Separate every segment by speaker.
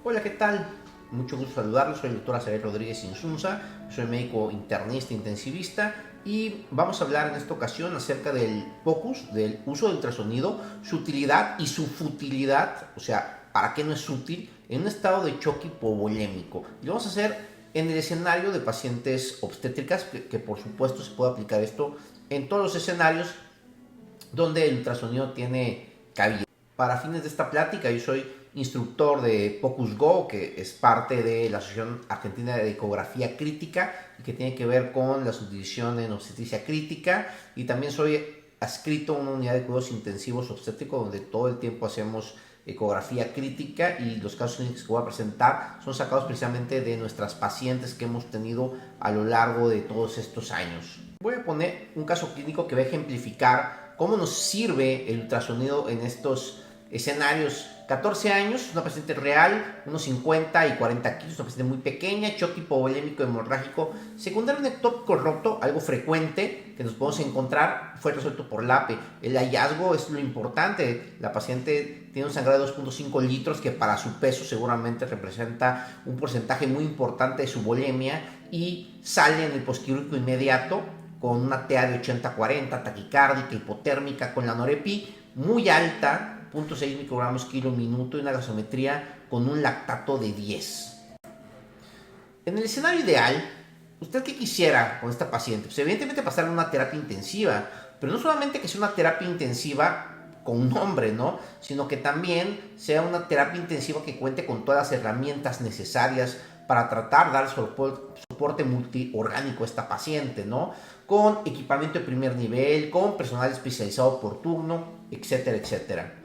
Speaker 1: Hola, ¿qué tal? Mucho gusto saludarlos. Soy el doctor Azael Rodríguez Insunza, soy médico internista intensivista y vamos a hablar en esta ocasión acerca del POCUS, del uso del ultrasonido, su utilidad y su futilidad, o sea, para qué no es útil en un estado de choque hipovolémico. Y lo vamos a hacer en el escenario de pacientes obstétricas, que por supuesto se puede aplicar esto en todos los escenarios donde el ultrasonido tiene cabida. Para fines de esta plática, yo soy instructor de POCUS Go, que es parte de la Asociación Argentina de Ecografía Crítica y que tiene que ver con la subdivisión en obstetricia crítica, y también soy adscrito a una unidad de cuidados intensivos obstétricos donde todo el tiempo hacemos ecografía crítica, y los casos clínicos que voy a presentar son sacados precisamente de nuestras pacientes que hemos tenido a lo largo de todos estos años. Voy a poner un caso clínico que va a ejemplificar cómo nos sirve el ultrasonido en estos escenarios. 14 años, una paciente real, unos 50 y 40 kilos, una paciente muy pequeña, choque hipovolémico hemorrágico secundario a un ectópico roto, algo frecuente que nos podemos encontrar, fue resuelto por LAPE. El hallazgo es lo importante. La paciente tiene un sangrado de 2.5 litros, que para su peso seguramente representa un porcentaje muy importante de su volemia, y sale en el posquirúrgico inmediato con una TA de 80-40, taquicárdica, hipotérmica, con la norepi muy alta, 0.6 microgramos kilo minuto, y una gasometría con un lactato de 10. En el escenario ideal, ¿usted qué quisiera con esta paciente? Pues evidentemente pasarle una terapia intensiva, pero no solamente que sea una terapia intensiva con un nombre, ¿no? Sino que también sea una terapia intensiva que cuente con todas las herramientas necesarias para tratar de dar soporte multiorgánico a esta paciente, ¿no? Con equipamiento de primer nivel, con personal especializado por turno, etcétera, etcétera.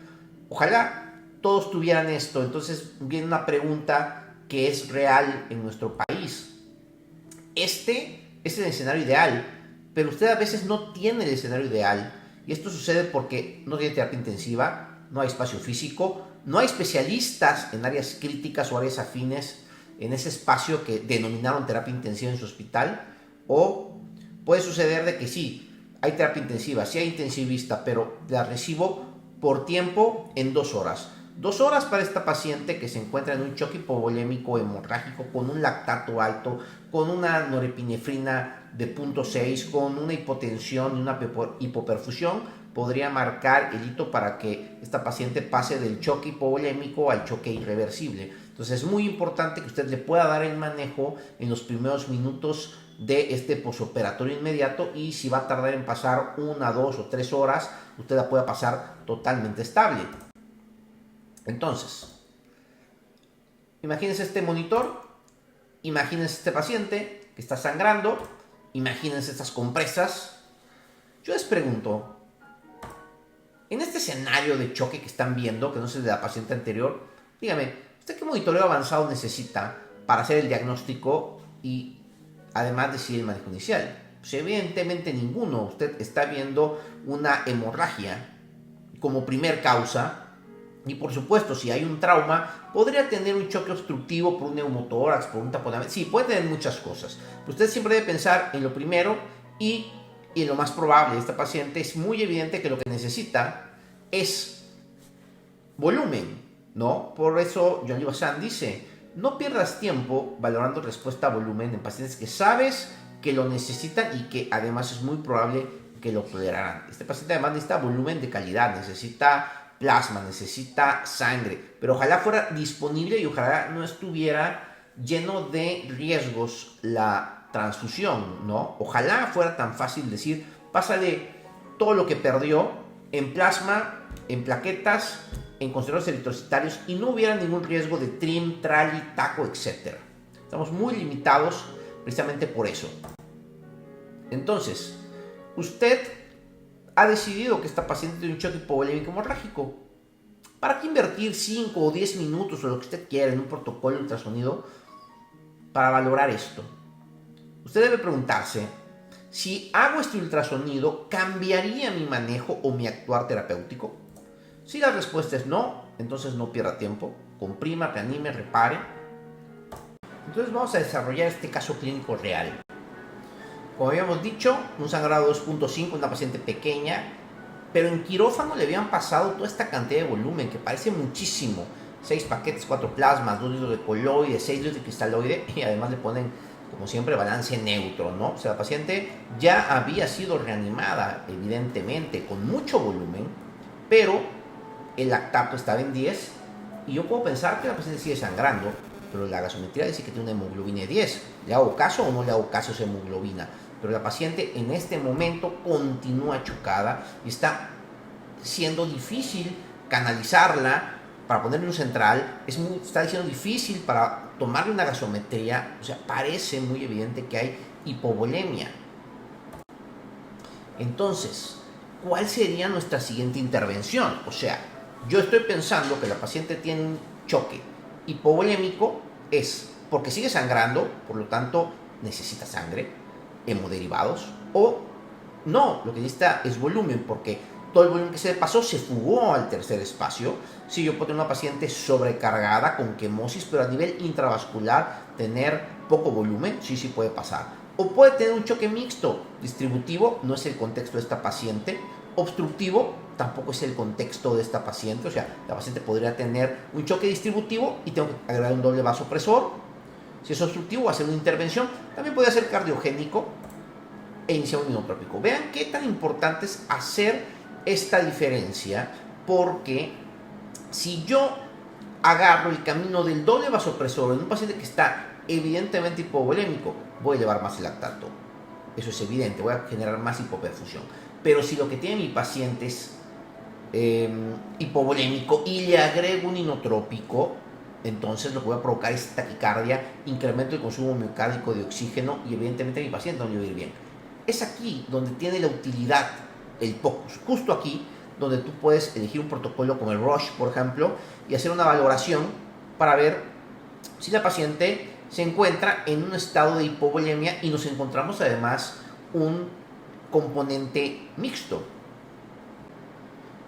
Speaker 1: Ojalá todos tuvieran esto. Entonces viene una pregunta que es real en nuestro país. Este es el escenario ideal, pero usted a veces no tiene el escenario ideal, y esto sucede porque no tiene terapia intensiva, no hay espacio físico, no hay especialistas en áreas críticas o áreas afines en ese espacio que denominaron terapia intensiva en su hospital. O puede suceder de que sí, hay terapia intensiva, sí hay intensivista, pero la recibo por tiempo en 2 horas. 2 horas para esta paciente que se encuentra en un choque hipovolémico hemorrágico con un lactato alto, con una norepinefrina de 0.6, con una hipotensión y una hipoperfusión, podría marcar el hito para que esta paciente pase del choque hipovolémico al choque irreversible. Entonces es muy importante que usted le pueda dar el manejo en los primeros minutos de este posoperatorio inmediato, y si va a tardar en pasar 1, 2 o 3 horas, usted la pueda pasar totalmente estable. Entonces, imagínense este monitor, imagínense este paciente que está sangrando, imagínense estas compresas. Yo les pregunto, en este escenario de choque que están viendo, que no es el de la paciente anterior, dígame, ¿usted qué monitoreo avanzado necesita para hacer el diagnóstico y además decidir el manejo inicial? Pues evidentemente ninguno. Usted está viendo una hemorragia como primer causa, y por supuesto, si hay un trauma, podría tener un choque obstructivo por un neumotórax, por un taponamiento. Sí, puede tener muchas cosas. Pero usted siempre debe pensar en lo primero y en lo más probable. Esta paciente es muy evidente que lo que necesita es volumen, ¿no? Por eso John Lee Bazan dice: no pierdas tiempo valorando respuesta a volumen en pacientes que sabes que lo necesitan y que además es muy probable que lo tolerarán. Este paciente además necesita volumen de calidad, necesita plasma, necesita sangre, pero ojalá fuera disponible y ojalá no estuviera lleno de riesgos la transfusión, ¿no? Ojalá fuera tan fácil decir: pásale todo lo que perdió en plasma, en plaquetas, en concentradores eritrocitarios, y no hubiera ningún riesgo de TRIM, TRALI, TACO, etc. Estamos muy limitados precisamente por eso. Entonces, usted ha decidido que esta paciente tiene un choque hipovolémico hemorrágico. ¿Para qué invertir 5 o 10 minutos o lo que usted quiera en un protocolo de ultrasonido para valorar esto? Usted debe preguntarse: si hago este ultrasonido, ¿cambiaría mi manejo o mi actuar terapéutico? Si la respuesta es no, entonces no pierda tiempo, comprima, reanime, repare. Entonces vamos a desarrollar este caso clínico real. Como habíamos dicho, un sangrado 2.5, una paciente pequeña, pero en quirófano le habían pasado toda esta cantidad de volumen, que parece muchísimo. 6 paquetes, 4 plasmas, 2 litros de coloide, 6 litros de cristaloide y además le ponen, como siempre, balance neutro, ¿no? O sea, la paciente ya había sido reanimada, evidentemente, con mucho volumen, pero el lactato estaba en 10 y yo puedo pensar que la paciente sigue sangrando, pero la gasometría dice que tiene una hemoglobina de 10. ¿Le hago caso o no le hago caso a esa hemoglobina? Pero la paciente en este momento continúa chocada y está siendo difícil canalizarla para ponerle un central, está siendo difícil para tomarle una gasometría, o sea, parece muy evidente que hay hipovolemia. Entonces, ¿cuál sería nuestra siguiente intervención? O sea, yo estoy pensando que la paciente tiene un choque hipovolémico, es porque sigue sangrando, por lo tanto necesita sangre, hemoderivados, o no, lo que necesita es volumen, porque todo el volumen que se le pasó se fugó al tercer espacio. Si yo puedo tener una paciente sobrecargada con quemosis, pero a nivel intravascular tener poco volumen, sí puede pasar. O puede tener un choque mixto, distributivo, no es el contexto de esta paciente, obstructivo, tampoco es el contexto de esta paciente, o sea, la paciente podría tener un choque distributivo y tengo que agregar un doble vasopresor. Si es obstructivo, hacer una intervención. También puede ser cardiogénico e iniciar un inotrópico. Vean qué tan importante es hacer esta diferencia, porque si yo agarro el camino del doble vasopresor en un paciente que está evidentemente hipovolémico, voy a elevar más el lactato. Eso es evidente, voy a generar más hipoperfusión. Pero si lo que tiene mi paciente es hipovolémico y le agrego un inotrópico, entonces lo que voy a provocar es taquicardia, incremento del consumo miocárdico de oxígeno y evidentemente mi paciente no le va a ir bien. Es aquí donde tiene la utilidad el POCUS, justo aquí donde tú puedes elegir un protocolo como el Roche, por ejemplo, y hacer una valoración para ver si la paciente se encuentra en un estado de hipovolemia y nos encontramos además un componente mixto.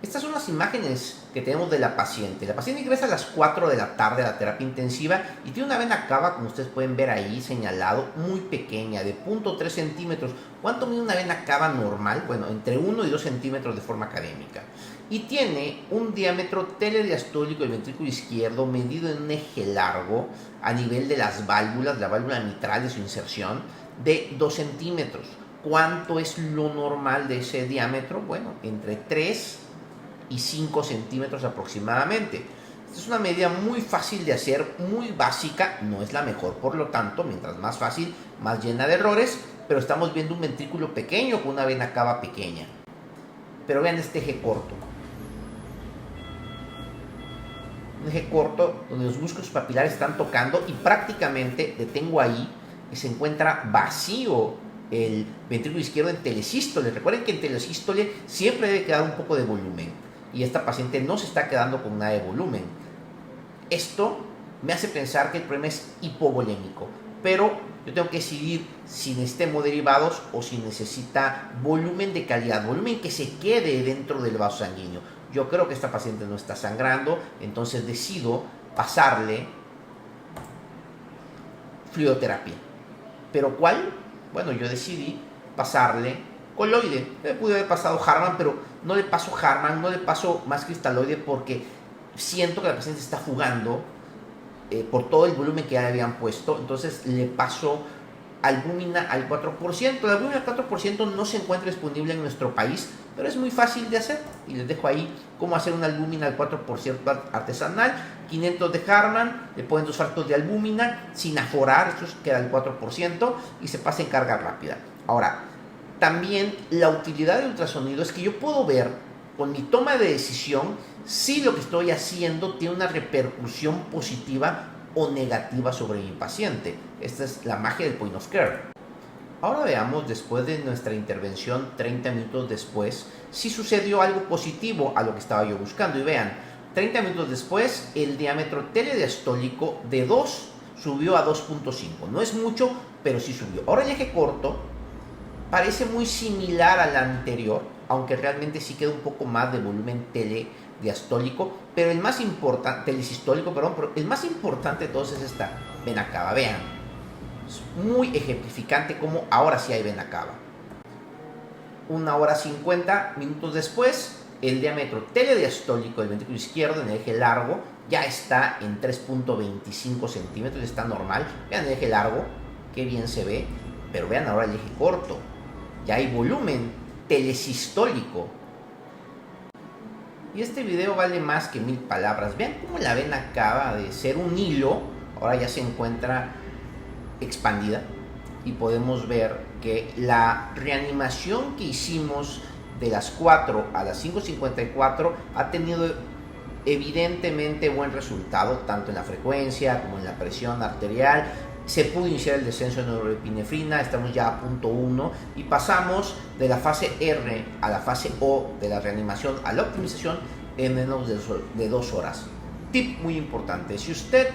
Speaker 1: Estas son las imágenes que tenemos de la paciente. La paciente ingresa a las 4 de la tarde a la terapia intensiva y tiene una vena cava, como ustedes pueden ver ahí señalado, muy pequeña, de 0.3 centímetros. ¿Cuánto mide una vena cava normal? Bueno, entre 1 y 2 centímetros de forma académica. Y tiene un diámetro telediastólico del ventrículo izquierdo medido en un eje largo a nivel de las válvulas, la válvula mitral de su inserción, de 2 centímetros. ¿Cuánto es lo normal de ese diámetro? Bueno, entre 3 y 5 centímetros aproximadamente. Esta es una medida muy fácil de hacer, muy básica, no es la mejor, por lo tanto, mientras más fácil, más llena de errores, pero estamos viendo un ventrículo pequeño con una vena cava pequeña. Pero vean este eje corto. Un eje corto donde los músculos papilares están tocando y prácticamente detengo ahí que se encuentra vacío el ventrículo izquierdo en telesístole. Recuerden que en telesístole siempre debe quedar un poco de volumen. Y esta paciente no se está quedando con nada de volumen. Esto me hace pensar que el problema es hipovolémico, pero yo tengo que decidir si necesita hemoderivados o si necesita volumen de calidad, volumen que se quede dentro del vaso sanguíneo. Yo creo que esta paciente no está sangrando, entonces decido pasarle fluidoterapia. ¿Pero cuál? Bueno, yo decidí pasarle coloide. Me pude haber pasado Harman, pero no le paso Harman, no le paso más cristaloide porque siento que la paciente está fugando por todo el volumen que ya le habían puesto. Entonces le paso albúmina al 4%. La albúmina al 4% no se encuentra disponible en nuestro país, pero es muy fácil de hacer. Y les dejo ahí cómo hacer una albúmina al 4% artesanal. 500 de Harman, le ponen 2 fractos de albúmina sin aforar, esto queda al 4% y se pasa en carga rápida. Ahora, también la utilidad del ultrasonido es que yo puedo ver con mi toma de decisión si lo que estoy haciendo tiene una repercusión positiva o negativa sobre mi paciente. Esta es la magia del point of care. Ahora veamos, después de nuestra intervención, 30 minutos después, si sucedió algo positivo a lo que estaba yo buscando. Y vean, 30 minutos después, el diámetro telediastólico de 2 subió a 2.5. No es mucho, pero sí subió. Ahora el eje corto parece muy similar al anterior, aunque realmente sí queda un poco más de volumen telediastólico, pero el más importante, telesistólico, perdón, pero el más importante de todos es esta vena cava. Vean, es muy ejemplificante como ahora sí hay vena cava. 1 hora 50 minutos después, el diámetro telediastólico del ventrículo izquierdo en el eje largo ya está en 3.25 centímetros, está normal. Vean el eje largo, qué bien se ve, pero vean ahora el eje corto. Ya hay volumen telesistólico. Y este video vale más que 1000 palabras. Vean cómo la vena acaba de ser un hilo, ahora ya se encuentra expandida. Y podemos ver que la reanimación que hicimos de las 4 a las 5:54 ha tenido evidentemente buen resultado, tanto en la frecuencia como en la presión arterial. Se pudo iniciar el descenso de norepinefrina, estamos ya a punto 1 y pasamos de la fase R a la fase O de la reanimación a la optimización en menos de 2 horas. Tip muy importante: si usted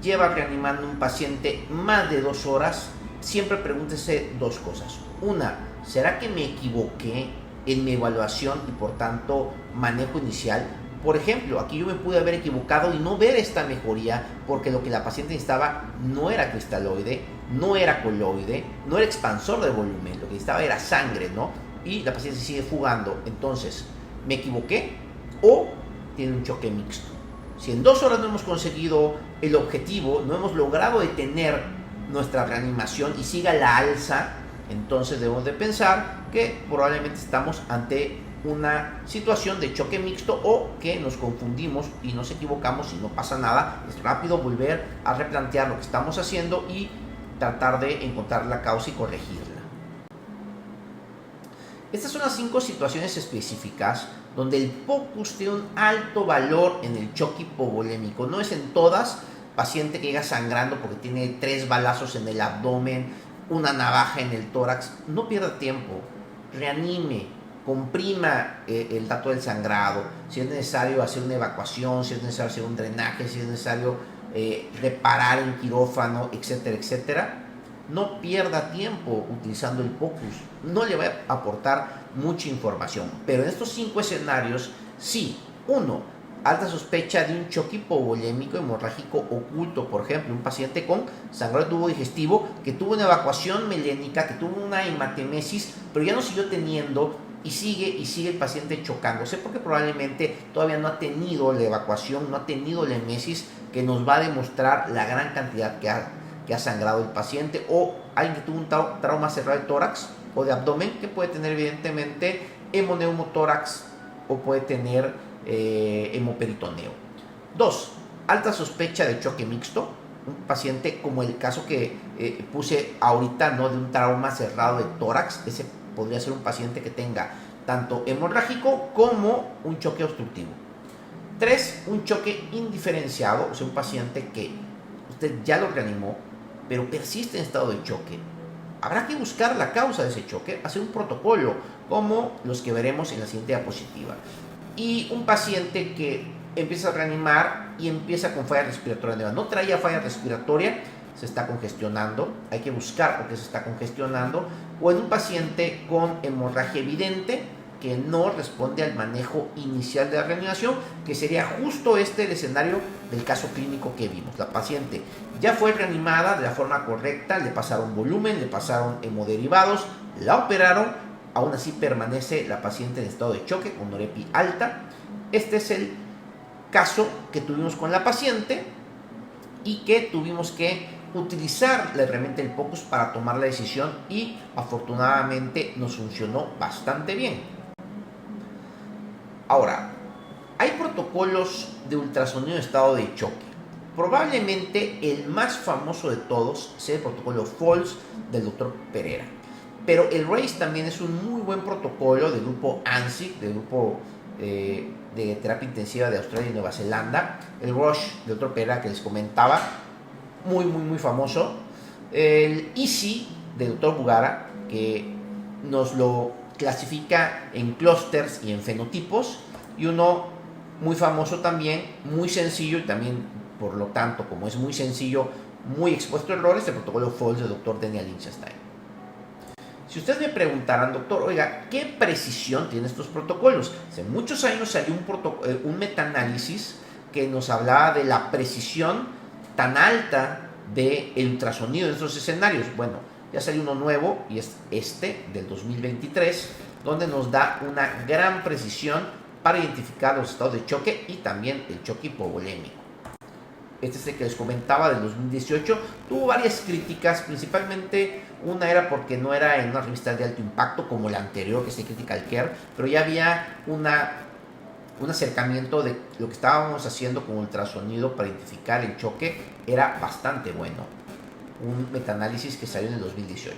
Speaker 1: lleva reanimando un paciente más de 2 horas, siempre pregúntese dos cosas. Una, ¿será que me equivoqué en mi evaluación y por tanto manejo inicial? Por ejemplo, aquí yo me pude haber equivocado y no ver esta mejoría porque lo que la paciente necesitaba no era cristaloide, no era coloide, no era expansor de volumen, lo que necesitaba era sangre, ¿no? Y la paciente sigue fugando. Entonces, ¿me equivoqué o tiene un choque mixto? Si en 2 horas no hemos conseguido el objetivo, no hemos logrado detener nuestra reanimación y siga la alza, entonces debemos de pensar que probablemente estamos ante una situación de choque mixto o que nos confundimos y nos equivocamos y no pasa nada. Es rápido volver a replantear lo que estamos haciendo y tratar de encontrar la causa y corregirla. Estas son las 5 situaciones específicas donde el POCUS tiene un alto valor en el choque hipovolémico. No es en todas. Paciente que llega sangrando porque tiene 3 balazos en el abdomen, una navaja en el tórax, no pierda tiempo, reanime, comprima el dato del sangrado. Si es necesario hacer una evacuación, si es necesario hacer un drenaje, si es necesario reparar en quirófano, etcétera, etcétera, no pierda tiempo utilizando el POCUS. No le va a aportar mucha información, pero en estos 5 escenarios, sí. 1. Alta sospecha de un choque hipovolémico hemorrágico oculto, por ejemplo, un paciente con sangrado de tubo digestivo que tuvo una evacuación melénica, que tuvo una hematemesis, pero ya no siguió teniendo y sigue el paciente chocándose porque probablemente todavía no ha tenido la evacuación, no ha tenido la emesis que nos va a demostrar la gran cantidad que ha sangrado el paciente, o alguien que tuvo un trauma cerrado de tórax o de abdomen, que puede tener evidentemente hemoneumotórax o puede tener hemoperitoneo. 2. Alta sospecha de choque mixto, un paciente como el caso que puse ahorita, ¿no? De un trauma cerrado de tórax. Ese podría ser un paciente que tenga tanto hemorrágico como un choque obstructivo. 3. Un choque indiferenciado, o sea, un paciente que usted ya lo reanimó, pero persiste en estado de choque. Habrá que buscar la causa de ese choque, hacer un protocolo como los que veremos en la siguiente diapositiva. Y un paciente que empieza a reanimar y empieza con falla respiratoria nueva. No traía falla respiratoria, se está congestionando. Hay que buscar por qué se está congestionando. O en un paciente con hemorragia evidente que no responde al manejo inicial de la reanimación, que sería justo el escenario del caso clínico que vimos. La paciente ya fue reanimada de la forma correcta, le pasaron volumen, le pasaron hemoderivados, la operaron. Aún así permanece la paciente en estado de choque con norepi alta. Este es el caso que tuvimos con la paciente y que tuvimos que utilizar la herramienta del POCUS para tomar la decisión, y afortunadamente nos funcionó bastante bien. Ahora, hay protocolos de ultrasonido en estado de choque. Probablemente el más famoso de todos sea el protocolo FALS del Dr. Pereira. Pero el RACE también es un muy buen protocolo del grupo ANSIC, del grupo de terapia intensiva de Australia y Nueva Zelanda. El RUSH del Dr. Pereira, que les comentaba, muy famoso. El EASY del Dr. Bugara, que nos lo clasifica en clústeres y en fenotipos. Y uno muy famoso también, muy sencillo, y también, por lo tanto, como es muy sencillo, muy expuesto a errores, el protocolo FALS del Dr. Daniel Lichtenstein. Si ustedes me preguntaran, doctor, oiga, ¿qué precisión tienen estos protocolos? Hace muchos años salió un metaanálisis que nos hablaba de la precisión tan alta del ultrasonido en estos escenarios. Bueno, ya salió uno nuevo, y es este, del 2023, donde nos da una gran precisión para identificar los estados de choque y también el choque hipovolémico. Este es el que les comentaba del 2018. Tuvo varias críticas, principalmente una era porque no era en una revista de alto impacto como la anterior, que se Critical Care, pero ya había un acercamiento de lo que estábamos haciendo con ultrasonido para identificar el choque, era bastante bueno. Un metaanálisis que salió en el 2018.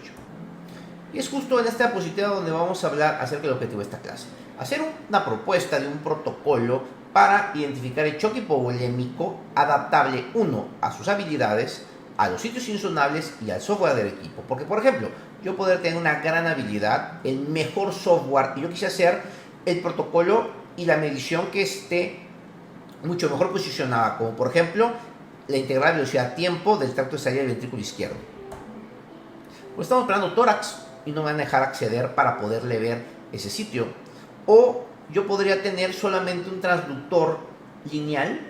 Speaker 1: Y es justo en esta diapositiva donde vamos a hablar acerca del objetivo de esta clase. Hacer una propuesta de un protocolo para identificar el choque hipovolémico adaptable, uno, a sus habilidades, a los sitios insonables y al software del equipo. Porque, por ejemplo, yo poder tener una gran habilidad, el mejor software, y yo quise hacer el protocolo y la medición que esté mucho mejor posicionada, como por ejemplo la integral velocidad-tiempo del tracto de salida del ventrículo izquierdo. Pues estamos operando tórax y no me van a dejar acceder para poderle ver ese sitio. O yo podría tener solamente un transductor lineal,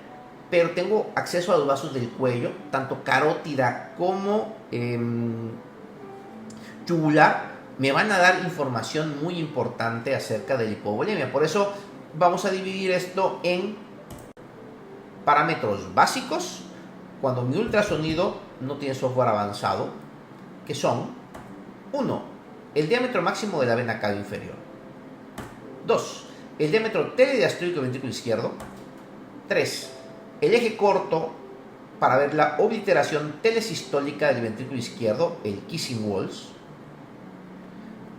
Speaker 1: pero tengo acceso a los vasos del cuello, tanto carótida como yugular, me van a dar información muy importante acerca de la hipovolemia. Por eso vamos a dividir esto en parámetros básicos, cuando mi ultrasonido no tiene software avanzado, que son 1. El diámetro máximo de la vena cava inferior. 2. El diámetro telediastólico del ventrículo izquierdo. 3. El eje corto para ver la obliteración telesistólica del ventrículo izquierdo, el kissing walls.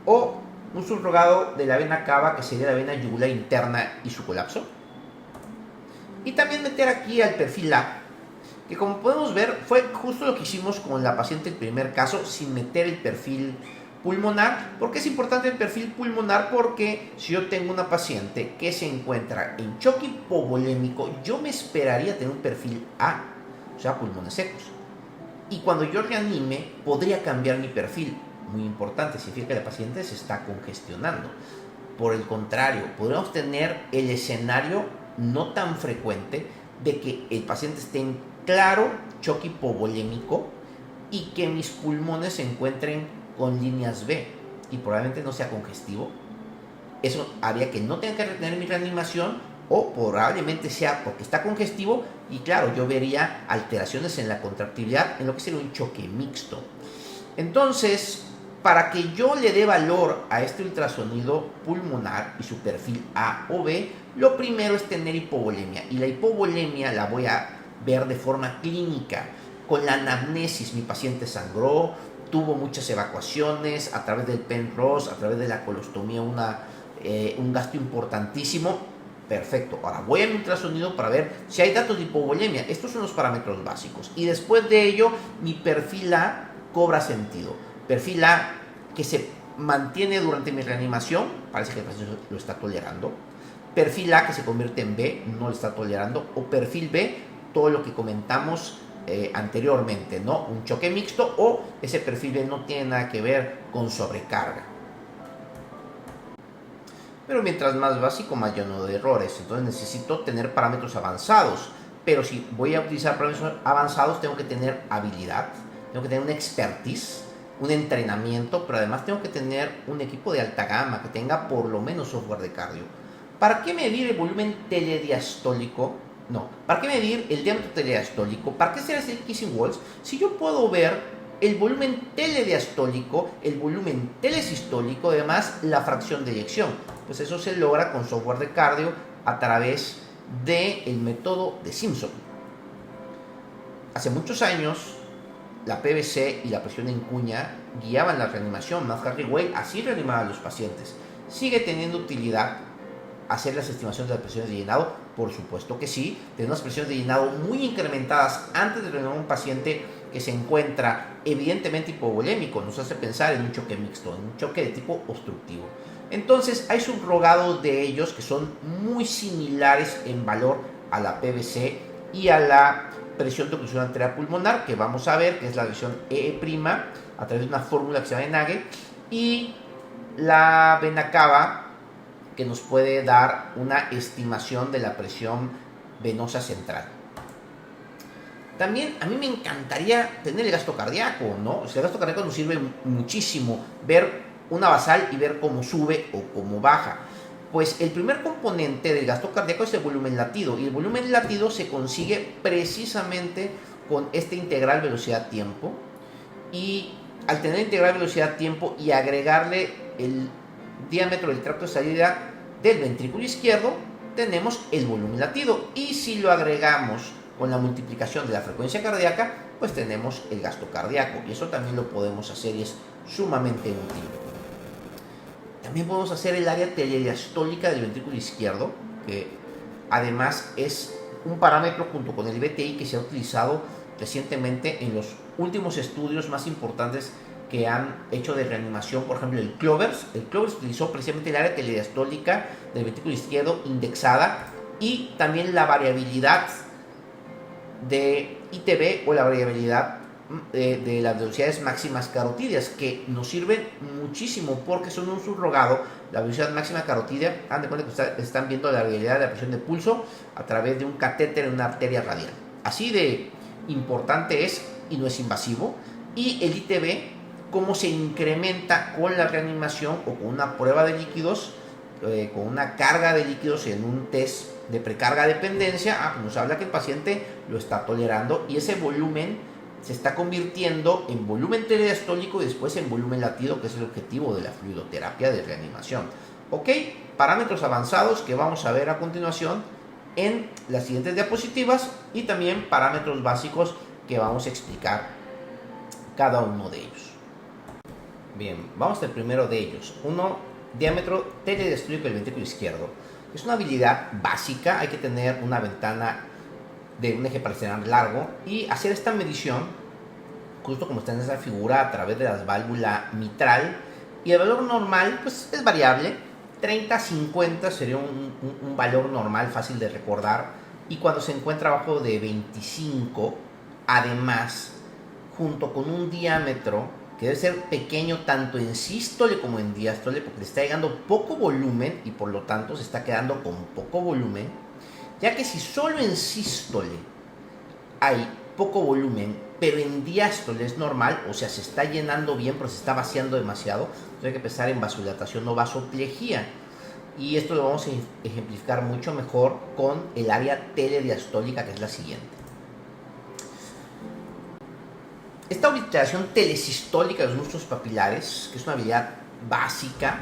Speaker 1: O un subrogado de la vena cava, que sería la vena yugular interna y su colapso. Y también meter aquí al perfil A, que como podemos ver fue justo lo que hicimos con la paciente el primer caso, sin meter el perfil pulmonar. ¿Por qué es importante el perfil pulmonar? Porque si yo tengo una paciente que se encuentra en choque hipovolémico, yo me esperaría tener un perfil A, o sea, pulmones secos. Y cuando yo reanime, podría cambiar mi perfil. Muy importante, significa que la paciente se está congestionando. Por el contrario, podríamos tener el escenario no tan frecuente de que el paciente esté en claro choque hipovolémico y que mis pulmones se encuentren con líneas B y probablemente no sea congestivo. Eso haría que no tenga que retener mi reanimación, o probablemente sea porque está congestivo, y claro, yo vería alteraciones en la contractibilidad, en lo que sería un choque mixto. Entonces, para que yo le dé valor a este ultrasonido pulmonar y su perfil A o B, lo primero es tener hipovolemia, y la hipovolemia la voy a ver de forma clínica. Con la anamnesis, mi paciente sangró, tuvo muchas evacuaciones a través del Penrose, a través de la colostomía, un gasto importantísimo. Perfecto, ahora voy a mi ultrasonido para ver si hay datos de hipovolemia. Estos son los parámetros básicos, y después de ello mi perfil A cobra sentido. Perfil A que se mantiene durante mi reanimación, parece que el paciente lo está tolerando. Perfil A que se convierte en B, no lo está tolerando. O perfil B, todo lo que comentamos anteriormente, ¿no? Un choque mixto, o ese perfil B no tiene nada que ver con sobrecarga. Pero mientras más básico, más lleno de errores. Entonces necesito tener parámetros avanzados. Pero si voy a utilizar parámetros avanzados, tengo que tener habilidad, tengo que tener una expertise, un entrenamiento, pero además tengo que tener un equipo de alta gama que tenga por lo menos software de cardio. ¿Para qué medir el volumen telediastólico? No, ¿para qué medir el diámetro telediastólico? ¿Para qué será el kissing walls? Si yo puedo ver el volumen telediastólico, el volumen telesistólico, además la fracción de eyección, pues eso se logra con software de cardio a través del método de Simpson. Hace muchos años, la PVC y la presión en cuña guiaban la reanimación. Matt Hartley así reanimaba a los pacientes. ¿Sigue teniendo utilidad hacer las estimaciones de las presiones de llenado? Por supuesto que sí. Tener unas presiones de llenado muy incrementadas antes de reanimar a un paciente que se encuentra evidentemente hipovolémico nos hace pensar en un choque mixto, en un choque de tipo obstructivo. Entonces hay subrogados de ellos que son muy similares en valor a la PVC y a la presión de oclusión arterial pulmonar, que vamos a ver, que es la visión EE' a través de una fórmula que se llama Nagel, y la vena cava, que nos puede dar una estimación de la presión venosa central. También a mí me encantaría tener el gasto cardíaco, ¿no? O sea, el gasto cardíaco nos sirve muchísimo, ver una basal y ver cómo sube o cómo baja. Pues el primer componente del gasto cardíaco es el volumen latido, y el volumen latido se consigue precisamente con este integral velocidad-tiempo, y al tener integral velocidad-tiempo y agregarle el diámetro del tracto de salida del ventrículo izquierdo, tenemos el volumen latido, y si lo agregamos con la multiplicación de la frecuencia cardíaca, pues tenemos el gasto cardíaco, y eso también lo podemos hacer y es sumamente útil. También podemos hacer el área telediastólica del ventrículo izquierdo, que además es un parámetro junto con el VTI que se ha utilizado recientemente en los últimos estudios más importantes que han hecho de reanimación. Por ejemplo, el Clovers utilizó precisamente el área telediastólica del ventrículo izquierdo indexada, y también la variabilidad de ITB o la variabilidad de las velocidades máximas carotídeas, que nos sirven muchísimo porque son un subrogado. La velocidad máxima carotídea, hagan de cuenta que están viendo la variabilidad de la presión de pulso a través de un catéter en una arteria radial. Así de importante es, y no es invasivo. Y el ITB, cómo se incrementa con la reanimación o con una prueba de líquidos, con una carga de líquidos en un test de precarga dependencia, nos habla que el paciente lo está tolerando, y ese volumen se está convirtiendo en volumen telediastólico y después en volumen latido, que es el objetivo de la fluidoterapia de reanimación. Ok, parámetros avanzados que vamos a ver a continuación en las siguientes diapositivas, y también parámetros básicos que vamos a explicar cada uno de ellos. Bien, vamos al primero de ellos. Diámetro telediastólico del ventrículo izquierdo. Es una habilidad básica, hay que tener una ventana de un eje parcial largo y hacer esta medición, justo como está en esa figura, a través de la válvula mitral, y el valor normal pues es variable. 30-50 sería un valor normal fácil de recordar, y cuando se encuentra abajo de 25, además, junto con un diámetro que debe ser pequeño tanto en sístole como en diástole, porque le está llegando poco volumen y por lo tanto se está quedando con poco volumen, ya que si solo en sístole hay poco volumen, pero en diástole es normal, o sea, se está llenando bien, pero se está vaciando demasiado, entonces hay que pensar en vasodilatación o vasoplejía. Y esto lo vamos a ejemplificar mucho mejor con el área telediastólica, que es la siguiente. Esta obliteración telesistólica de los músculos papilares, que es una habilidad básica,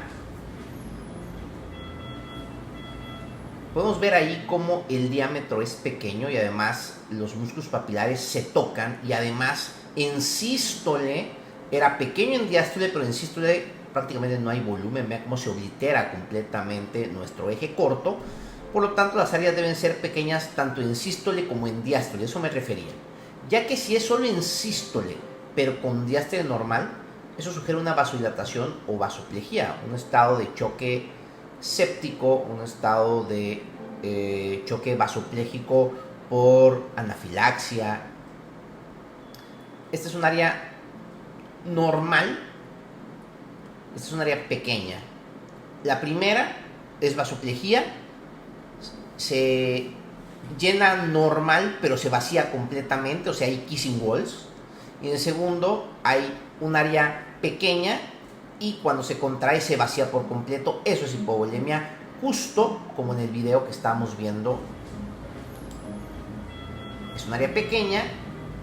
Speaker 1: podemos ver ahí cómo el diámetro es pequeño y además los músculos papilares se tocan, y además en sístole era pequeño en diástole, pero en sístole prácticamente no hay volumen. Vean cómo se oblitera completamente nuestro eje corto. Por lo tanto, las áreas deben ser pequeñas tanto en sístole como en diástole, eso me refería. Ya que si es solo en sístole, pero con diástole normal, eso sugiere una vasodilatación o vasoplejía, un estado de choque séptico, un estado de choque vasopléjico por anafilaxia. Esta es un área normal, esta es un área pequeña. La primera es vasoplejía, se llena normal pero se vacía completamente, o sea, hay kissing walls. Y en el segundo hay un área pequeña y cuando se contrae se vacía por completo. Eso es hipovolemia, justo como en el video que estamos viendo. Es un área pequeña,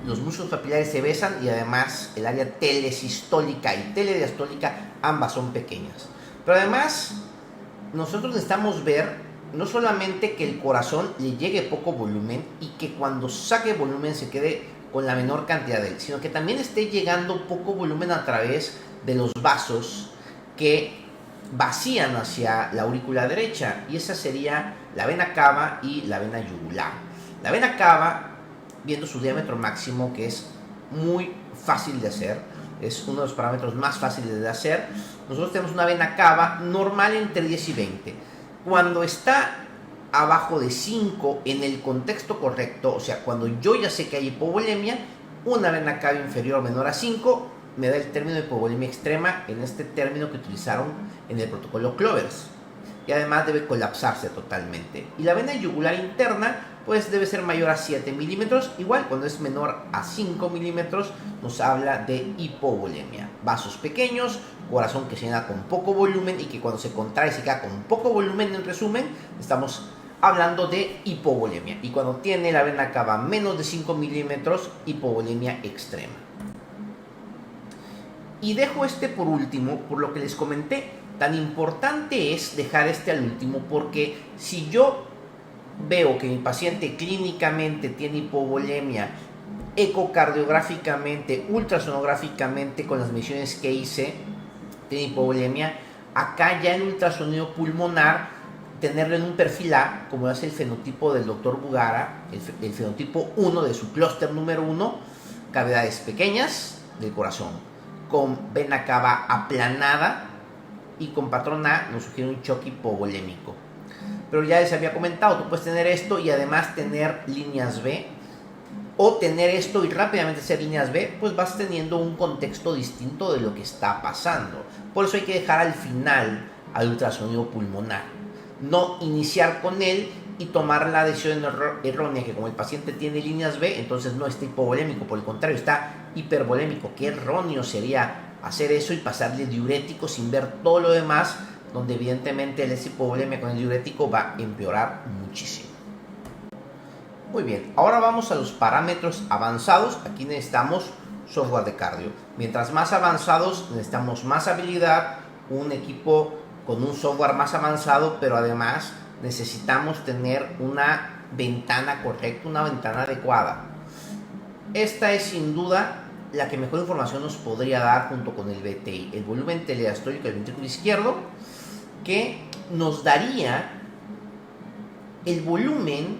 Speaker 1: los músculos papilares se besan, y además el área telesistólica y telediastólica ambas son pequeñas. Pero además nosotros necesitamos ver no solamente que el corazón le llegue poco volumen y que cuando saque volumen se quede con la menor cantidad de él, sino que también esté llegando poco volumen a través de los vasos que vacían hacia la aurícula derecha, y esa sería la vena cava y la vena yugular. La vena cava, viendo su diámetro máximo, que es muy fácil de hacer, es uno de los parámetros más fáciles de hacer. Nosotros tenemos una vena cava normal entre 10 y 20. Cuando está abajo de 5 en el contexto correcto, o sea, cuando yo ya sé que hay hipovolemia, una vena cava inferior o menor a 5 me da el término de hipovolemia extrema, en este término que utilizaron en el protocolo Clovers, y además debe colapsarse totalmente. Y la vena yugular interna pues debe ser mayor a 7 milímetros. Igual cuando es menor a 5 milímetros nos habla de hipovolemia. Vasos pequeños, corazón que se llena con poco volumen y que cuando se contrae se queda con poco volumen. En resumen, estamos hablando de hipovolemia. Y cuando tiene la vena cava menos de 5 milímetros, hipovolemia extrema. Y dejo este por último, por lo que les comenté. Tan importante es dejar este al último, porque si yo veo que mi paciente clínicamente tiene hipovolemia, ecocardiográficamente, ultrasonográficamente, con las mediciones que hice, tiene hipovolemia, acá ya en ultrasonido pulmonar, tenerlo en un perfil A, como es el fenotipo del doctor Bugara, el fenotipo 1 de su clúster número 1, cavidades pequeñas del corazón, con vena cava aplanada y con patrón A nos sugiere un choque hipovolémico. Pero ya les había comentado, tú puedes tener esto y además tener líneas B, o tener esto y rápidamente hacer líneas B, pues vas teniendo un contexto distinto de lo que está pasando. Por eso hay que dejar al final al ultrasonido pulmonar, no iniciar con él y tomar la decisión errónea que como el paciente tiene líneas B, entonces no está hipovolémico, por el contrario, está hipervolémico. Qué erróneo sería hacer eso y pasarle diurético sin ver todo lo demás, donde evidentemente el hipovolemia con el diurético va a empeorar muchísimo. Muy bien, ahora vamos a los parámetros avanzados. Aquí necesitamos software de cardio. Mientras más avanzados, necesitamos más habilidad, un equipo con un software más avanzado, pero además necesitamos tener una ventana correcta, una ventana adecuada. Esta es sin duda la que mejor información nos podría dar junto con el VTI, el volumen telediastólico del ventrículo izquierdo, que nos daría el volumen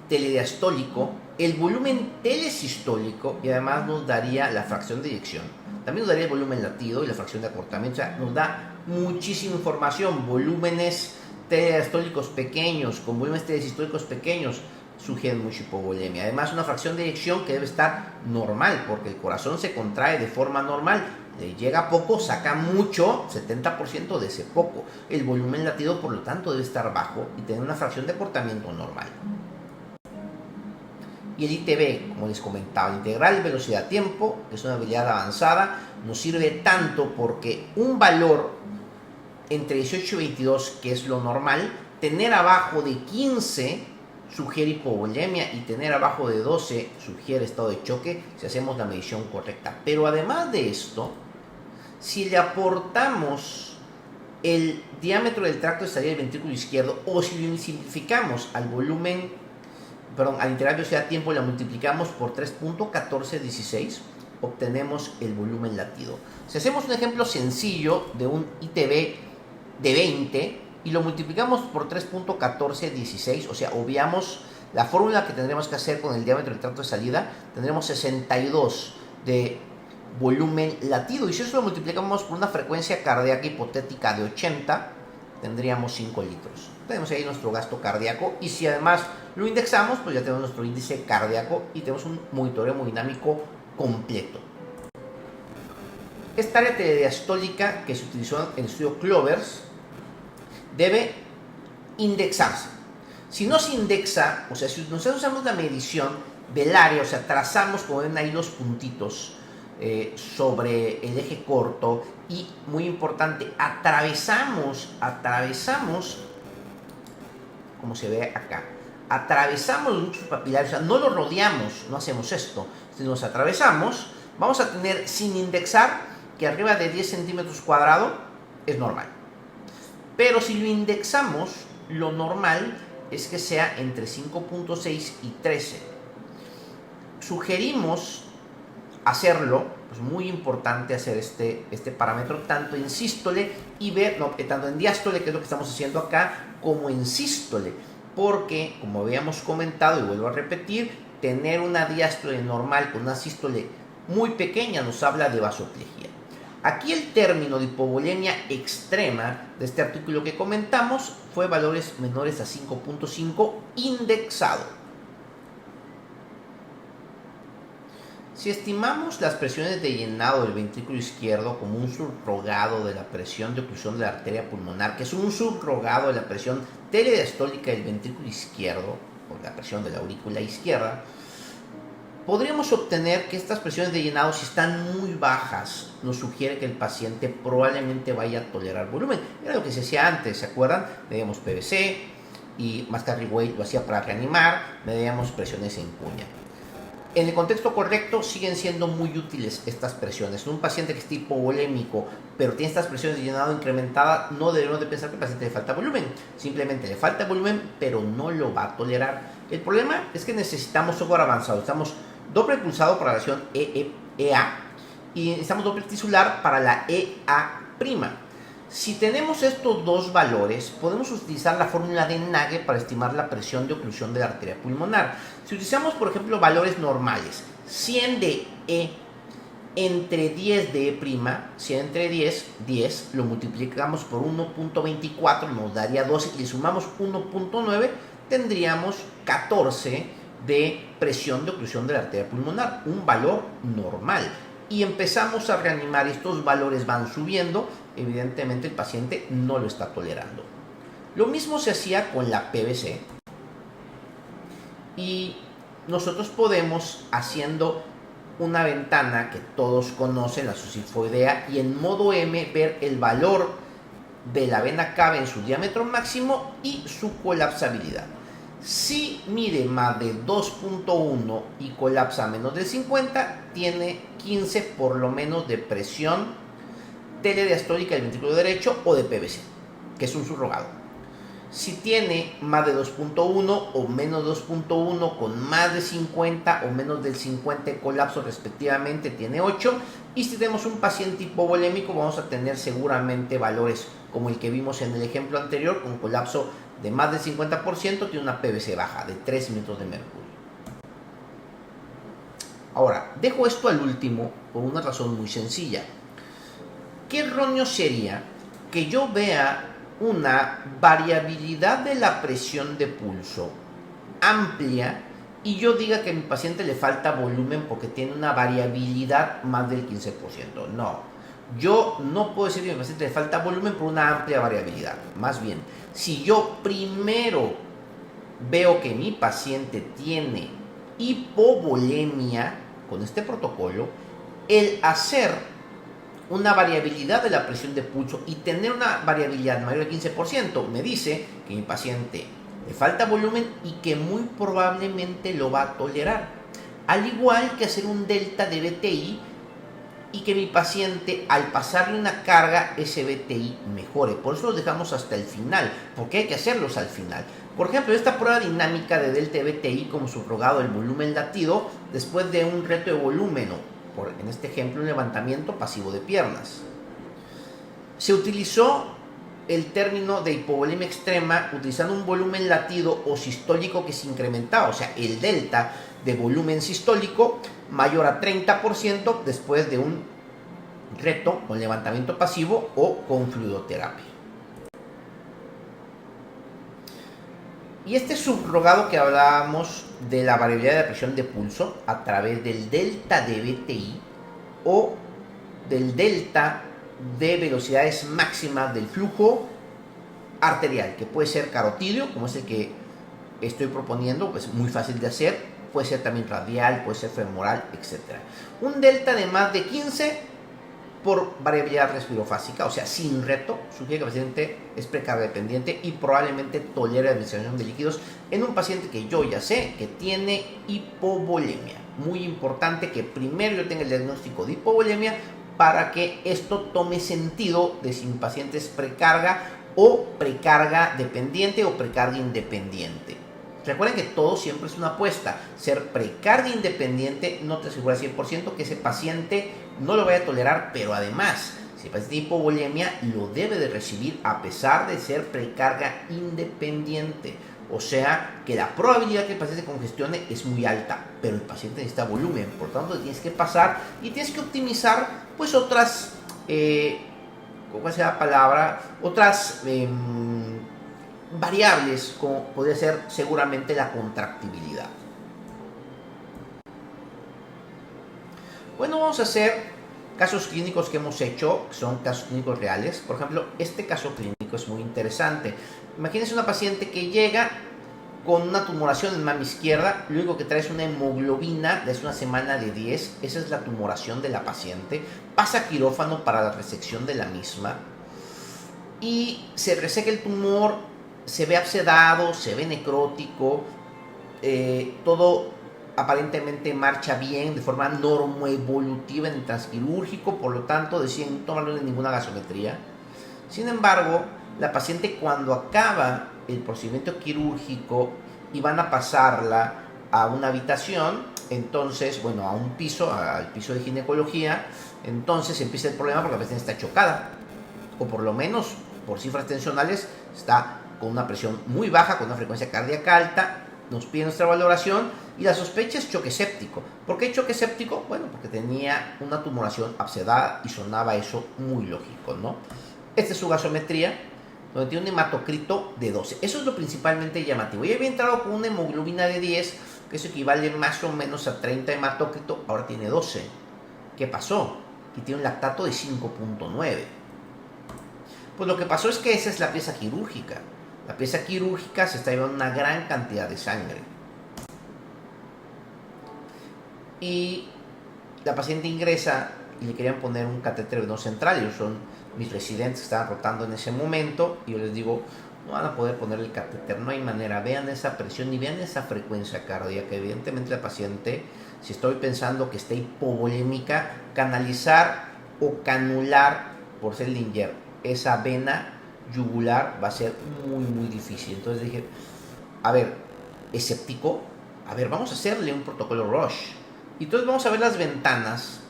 Speaker 1: telediastólico, el volumen telesistólico y además nos daría la fracción de eyección. También nos daría el volumen latido y la fracción de acortamiento. O sea, nos da muchísima información. Volúmenes telediastólicos pequeños con volúmenes telesistólicos pequeños sugieren mucha hipovolemia. Además, una fracción de eyección que debe estar normal, porque el corazón se contrae de forma normal. Le llega poco, saca mucho, 70% de ese poco. El volumen latido, por lo tanto, debe estar bajo y tener una fracción de acortamiento normal. Y el ITB, como les comentaba, el integral velocidad-tiempo, que es una habilidad avanzada, nos sirve tanto porque un valor entre 18 y 22, que es lo normal, tener abajo de 15 sugiere hipovolemia y tener abajo de 12 sugiere estado de choque si hacemos la medición correcta. Pero además de esto, si le aportamos el diámetro del tracto estaría del ventrículo izquierdo o si lo simplificamos al al integral velocidad-tiempo y la multiplicamos por 3.1416, obtenemos el volumen latido. Si hacemos un ejemplo sencillo de un ITB de 20 y lo multiplicamos por 3.1416, o sea, obviamos la fórmula que tendremos que hacer con el diámetro del tracto de salida, tendremos 62 de volumen latido. Y si eso lo multiplicamos por una frecuencia cardíaca hipotética de 80, tendríamos 5 litros. Tenemos ahí nuestro gasto cardíaco y si además lo indexamos, pues ya tenemos nuestro índice cardíaco y tenemos un monitoreo hemodinámico completo. Esta área telediastólica que se utilizó en el estudio Clovers debe indexarse. Si no se indexa, o sea, si nosotros usamos la medición del área, o sea, trazamos, como ven ahí, los puntitos sobre el eje corto y, muy importante, atravesamos, como se ve acá, atravesamos los núcleos papilares, o sea, no los rodeamos, no hacemos esto. Si nos atravesamos, vamos a tener, sin indexar, que arriba de 10 centímetros cuadrados es normal. Pero si lo indexamos, lo normal es que sea entre 5.6 y 13. Sugerimos hacerlo, es muy importante hacer este parámetro tanto en sístole y tanto en diástole, que es lo que estamos haciendo acá, como en sístole, porque como habíamos comentado y vuelvo a repetir, tener una diástole normal con una sístole muy pequeña nos habla de vasoplejía. Aquí el término de hipovolemia extrema de este artículo que comentamos fue valores menores a 5.5 indexado. Si estimamos las presiones de llenado del ventrículo izquierdo como un subrogado de la presión de oclusión de la arteria pulmonar, que es un subrogado de la presión telediastólica del ventrículo izquierdo, por la presión de la aurícula izquierda, podríamos obtener que estas presiones de llenado, si están muy bajas, nos sugiere que el paciente probablemente vaya a tolerar volumen. Era lo que se hacía antes, ¿se acuerdan? Medíamos PVC y McCarthy-Weight lo hacía para reanimar, medíamos presiones en cuña. En el contexto correcto siguen siendo muy útiles estas presiones. En un paciente que es hipovolémico, pero tiene estas presiones de llenado incrementadas, no debemos de pensar que al paciente le falta volumen. Simplemente le falta volumen, pero no lo va a tolerar. El problema es que necesitamos software avanzado. Necesitamos doble pulsado para la reacción EA y necesitamos doble tisular para la EA'. Si tenemos estos dos valores, podemos utilizar la fórmula de Nagel para estimar la presión de oclusión de la arteria pulmonar. Si utilizamos, por ejemplo, valores normales, 100 de E entre 10 de E', 100 entre 10, lo multiplicamos por 1.24, nos daría 12, y le sumamos 1.9, tendríamos 14 de presión de oclusión de la arteria pulmonar, un valor normal. Y empezamos a reanimar, estos valores van subiendo, evidentemente el paciente no lo está tolerando. Lo mismo se hacía con la PVC y nosotros podemos, haciendo una ventana que todos conocen, la susifoidea, y en modo M ver el valor de la vena cava en su diámetro máximo y su colapsabilidad. Si mide más de 2.1 y colapsa menos de 50, tiene 15 por lo menos de presión telediastólica del ventrículo derecho o de PVC, que es un subrogado. Si tiene más de 2.1 o menos de 2.1 con más de 50 o menos del 50 de colapso respectivamente, tiene 8. Y si tenemos un paciente hipovolémico, vamos a tener seguramente valores como el que vimos en el ejemplo anterior, con colapso de más del 50%, tiene una PVC baja de 3 milímetros de mercurio. Ahora, dejo esto al último por una razón muy sencilla. ¿Qué erróneo sería que yo vea una variabilidad de la presión de pulso amplia y yo diga que a mi paciente le falta volumen porque tiene una variabilidad más del 15%? No. Yo no puedo decir que a mi paciente le falta volumen por una amplia variabilidad. Más bien, si yo primero veo que mi paciente tiene hipovolemia con este protocolo, el hacer una variabilidad de la presión de pulso y tener una variabilidad mayor al 15% me dice que mi paciente le falta volumen y que muy probablemente lo va a tolerar. Al igual que hacer un delta de BTI y que mi paciente, al pasarle una carga, ese BTI mejore. Por eso los dejamos hasta el final, porque hay que hacerlos al final. Por ejemplo, esta prueba dinámica de delta de BTI como subrogado del volumen latido después de un reto de volumen, en este ejemplo un levantamiento pasivo de piernas. Se utilizó el término de hipovolemia extrema utilizando un volumen latido o sistólico que se incrementaba, o sea, el delta de volumen sistólico mayor a 30% después de un reto con levantamiento pasivo o con fluidoterapia. Y este subrogado que hablábamos de la variabilidad de la presión de pulso a través del delta de BTI o del delta de velocidades máximas del flujo arterial, que puede ser carotídeo, como es el que estoy proponiendo, pues muy fácil de hacer, puede ser también radial, puede ser femoral, etc. Un delta de más de 15 por variabilidad respirofásica, o sea, sin reto, sugiere que el paciente es precarga dependiente y probablemente tolera la administración de líquidos en un paciente que yo ya sé que tiene hipovolemia. Muy importante que primero yo tenga el diagnóstico de hipovolemia para que esto tome sentido de si mi paciente es precarga o precarga dependiente o precarga independiente. Recuerden que todo siempre es una apuesta. Ser precarga independiente no te asegura 100% que ese paciente no lo vaya a tolerar, pero además, si el paciente tiene hipovolemia, lo debe de recibir a pesar de ser precarga independiente. O sea, que la probabilidad que el paciente congestione es muy alta, pero el paciente necesita volumen, por tanto tienes que pasar y tienes que optimizar pues otras, ¿cómo es la palabra? Otras variables, como podría ser seguramente la contractibilidad. Bueno, vamos a hacer casos clínicos que hemos hecho, que son casos clínicos reales. Por ejemplo, este caso clínico es muy interesante. Imagínense una paciente que llega con una tumoración en mama izquierda. Lo único que trae es una hemoglobina desde una semana de 10. Esa es la tumoración de la paciente. Pasa a quirófano para la resección de la misma. Y se reseca el tumor, se ve abscedado, se ve necrótico. Todo aparentemente marcha bien, de forma normoevolutiva en el transquirúrgico. Por lo tanto, deciden no tomarle ninguna gasometría. Sin embargo, la paciente, cuando acaba el procedimiento quirúrgico y van a pasarla a una habitación, entonces, bueno, a un piso, al piso de ginecología, entonces empieza el problema porque la paciente está chocada, o por lo menos, por cifras tensionales, está con una presión muy baja, con una frecuencia cardíaca alta. Nos pide nuestra valoración y la sospecha es choque séptico. ¿Por qué choque séptico? Bueno, porque tenía una tumoración abscedada y sonaba eso muy lógico, ¿no? Esta es su gasometría, donde tiene un hematocrito de 12. Eso es lo principalmente llamativo. Y había entrado con una hemoglobina de 10, que eso equivale más o menos a 30 hematócrito, ahora tiene 12. ¿Qué pasó? Y tiene un lactato de 5.9. Pues lo que pasó es que esa es la pieza quirúrgica. La pieza quirúrgica se está llevando una gran cantidad de sangre. Y la paciente ingresa y le querían poner un catéter venoso central. Ellos son mis residentes que estaban rotando en ese momento. Y yo les digo, no van a poder ponerle el catéter, no hay manera. Vean esa presión y vean esa frecuencia cardíaca. Evidentemente la paciente, si estoy pensando que está hipovolémica, canalizar o canular por Seldinger esa vena yugular va a ser muy difícil. Entonces dije, a ver, escéptico, a ver, vamos a hacerle un protocolo Roche. Y entonces vamos a ver las ventanas.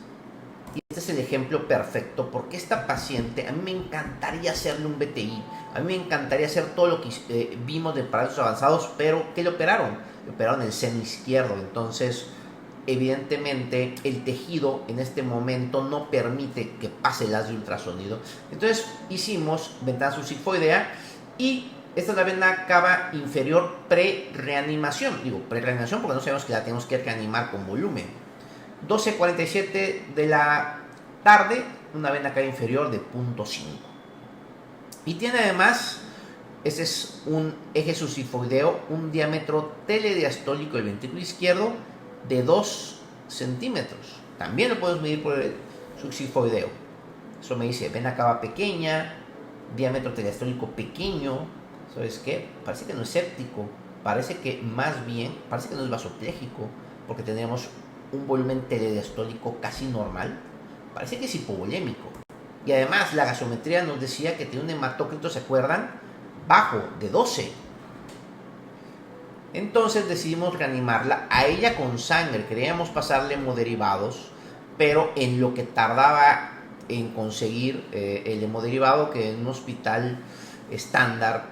Speaker 1: Y este es el ejemplo perfecto, porque esta paciente, a mí me encantaría hacerle un BTI, a mí me encantaría hacer todo lo que vimos de parámetros avanzados, pero ¿qué le operaron? Le operaron el seno izquierdo. Entonces, evidentemente, el tejido en este momento no permite que pase el haz de ultrasonido. Entonces, hicimos ventana subsifoidea y esta es la vena cava inferior pre-reanimación. Digo pre-reanimación porque no sabemos que la tenemos que reanimar con volumen. 12:47 de la tarde, una vena cava inferior de 0.5. Y tiene además, este es un eje subsifoideo, un diámetro telediastólico del ventrículo izquierdo de 2 centímetros. También lo podemos medir por el subsifoideo. Eso me dice vena cava pequeña, diámetro telediastólico pequeño. ¿Sabes qué? Parece que no es séptico, parece que más bien, parece que no es vasopléjico, porque tenemos un volumen telediastólico casi normal. Parece que es hipovolémico. Y además la gasometría nos decía que tiene un hematócrito, ¿se acuerdan? Bajo, de 12. Entonces decidimos reanimarla, a ella con sangre. Queríamos pasarle hemoderivados, pero en lo que tardaba en conseguir el hemoderivado, que en un hospital estándar,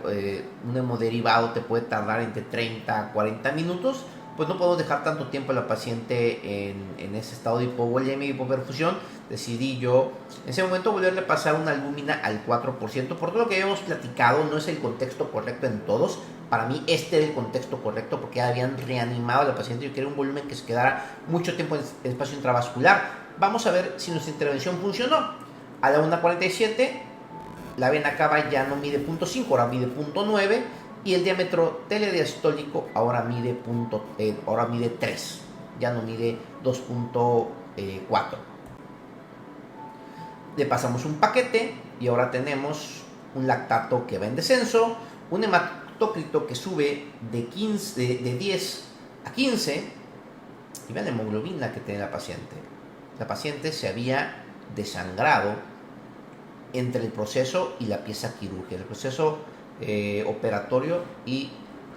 Speaker 1: un hemoderivado te puede tardar entre 30 a 40 minutos, pues no podemos dejar tanto tiempo a la paciente en ese estado de hipovolemia y hipoperfusión. Decidí yo en ese momento volverle a pasar una albúmina al 4%. Por todo lo que habíamos platicado, no es el contexto correcto en todos. Para mí este era el contexto correcto porque ya habían reanimado a la paciente. Yo quería un volumen que se quedara mucho tiempo en el espacio intravascular. Vamos a ver si nuestra intervención funcionó. A la 1:47 la vena cava ya no mide 0.5, ahora mide 0.9. Y el diámetro telediastólico ahora mide 3, ya no mide 2.4. Le pasamos un paquete y ahora tenemos un lactato que va en descenso, un hematócrito que sube de 10 a 15. Y vean la hemoglobina que tiene la paciente. La paciente se había desangrado entre el proceso y la pieza quirúrgica. El proceso operatorio y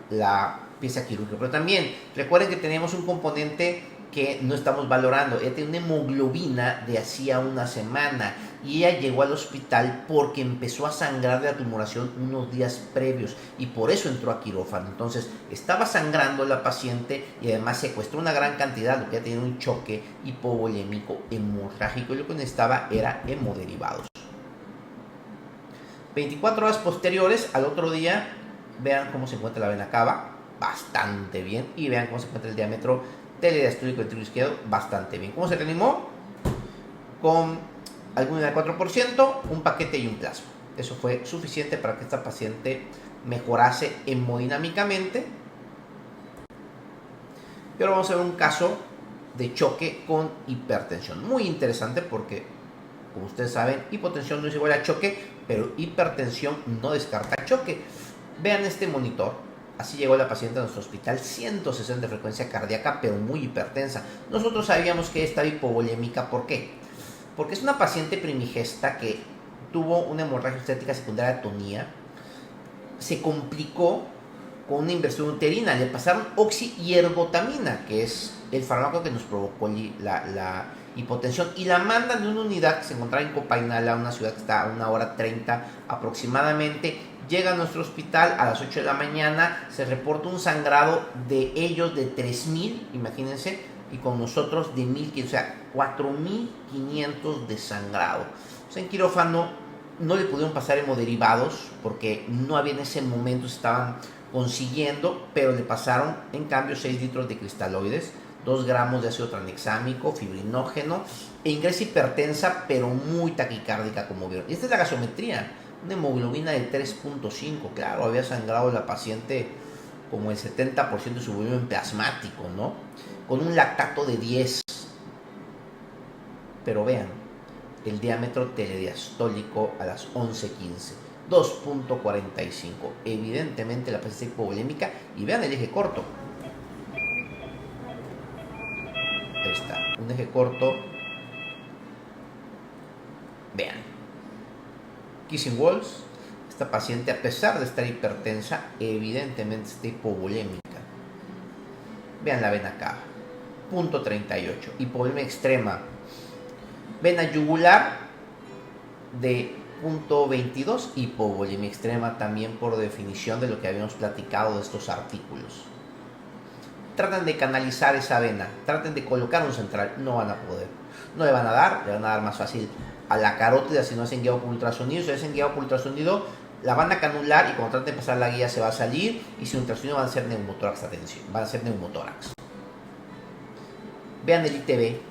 Speaker 1: la pieza quirúrgica. Pero también recuerden que tenemos un componente que no estamos valorando. Ella tiene una hemoglobina de hacía una semana y ella llegó al hospital porque empezó a sangrar de la tumoración unos días previos y por eso entró a quirófano. Entonces estaba sangrando la paciente y además secuestró una gran cantidad, lo que ella tenía un choque hipovolémico hemorrágico y lo que necesitaba era hemoderivados. 24 horas posteriores al otro día, vean cómo se encuentra la vena cava, bastante bien, y vean cómo se encuentra el diámetro telediastólico del ventrículo izquierdo, bastante bien. ¿Cómo se reanimó? Con albúmina del 4%, un paquete y un plasma. Eso fue suficiente para que esta paciente mejorase hemodinámicamente Y ahora vamos a ver un caso de choque con hipertensión. Muy interesante porque, como ustedes saben, hipotensión no es igual a choque, pero hipertensión no descarta choque. Vean este monitor. Así llegó la paciente a nuestro hospital, 160 de frecuencia cardíaca, pero muy hipertensa. Nosotros sabíamos que estaba hipovolémica. ¿Por qué? Porque es una paciente primigesta que tuvo una hemorragia obstétrica secundaria de atonía, se complicó con una inversión uterina, le pasaron oxi y ergotamina, que es el fármaco que nos provocó la hipotensión, y la mandan de una unidad que se encontraba en Copainala, una ciudad que está a 1 hora 30 aproximadamente. Llega a nuestro hospital a las 8 de la mañana, se reporta un sangrado de ellos de 3000, imagínense, y con nosotros de 1500, o sea, 4500 de sangrado. O sea, en quirófano no le pudieron pasar hemoderivados porque no había en ese momento, estaban consiguiendo, pero le pasaron en cambio 6 litros de cristaloides, 2 gramos de ácido tranexámico, fibrinógeno, e ingresa hipertensa, pero muy taquicárdica, como vieron. Y esta es la gasometría, una hemoglobina de 3.5, claro, había sangrado la paciente como el 70% de su volumen plasmático, ¿no? Con un lactato de 10. Pero vean, el diámetro telediastólico a las 11:15, 2.45. Evidentemente la paciente hipovolémica, y vean el eje corto. Ahí está, un eje corto. Vean. Kissing Walls. Esta paciente, a pesar de estar hipertensa, evidentemente está hipovolémica. Vean la vena cava. Punto 38. Hipovolemia extrema. Vena yugular de punto 22. Hipovolemia extrema también por definición de lo que habíamos platicado de estos artículos. Traten de canalizar esa vena. Traten de colocar un central. No van a poder. No le van a dar. Le van a dar más fácil a la carótida si no hacen guiado por ultrasonido. Si hacen guiado por ultrasonido, la van a canular y cuando traten de pasar la guía se va a salir, y sin ultrasonido van a ser neumotórax. Atención, van a ser neumotórax. Vean el ITB,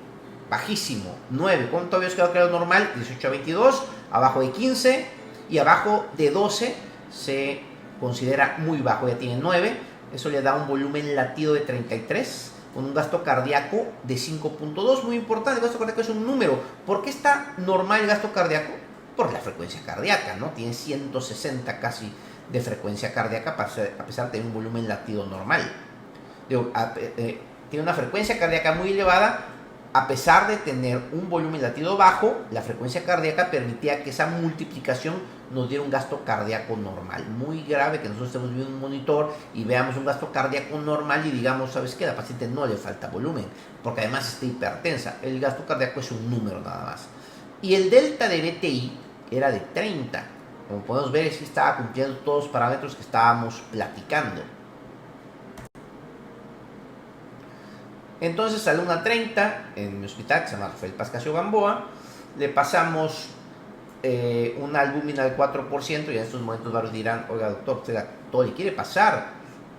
Speaker 1: bajísimo, 9. ¿Cuánto habíamos quedado que era normal? 18 a 22, abajo de 15 y abajo de 12 se considera muy bajo, ya tiene 9. Eso le da un volumen latido de 33 con un gasto cardíaco de 5.2. Muy importante, el gasto cardíaco es un número. ¿Por qué está normal el gasto cardíaco? Por la frecuencia cardíaca, ¿no? Tiene 160 casi de frecuencia cardíaca a pesar de tener un volumen latido normal. Tiene una frecuencia cardíaca muy elevada. A pesar de tener un volumen latido bajo, la frecuencia cardíaca permitía que esa multiplicación nos diera un gasto cardíaco normal. Muy grave que nosotros estemos viendo un monitor y veamos un gasto cardíaco normal y digamos, ¿sabes qué? A la paciente no le falta volumen, porque además está hipertensa. El gasto cardíaco es un número nada más. Y el delta de BTI era de 30. Como podemos ver, sí estaba cumpliendo todos los parámetros que estábamos platicando. Entonces, a la 1:30 en mi hospital, que se llama Rafael Pascasio Gamboa, le pasamos una albúmina del 4%, y en estos momentos varios dirán, oiga doctor, ¿usted a todo le quiere pasar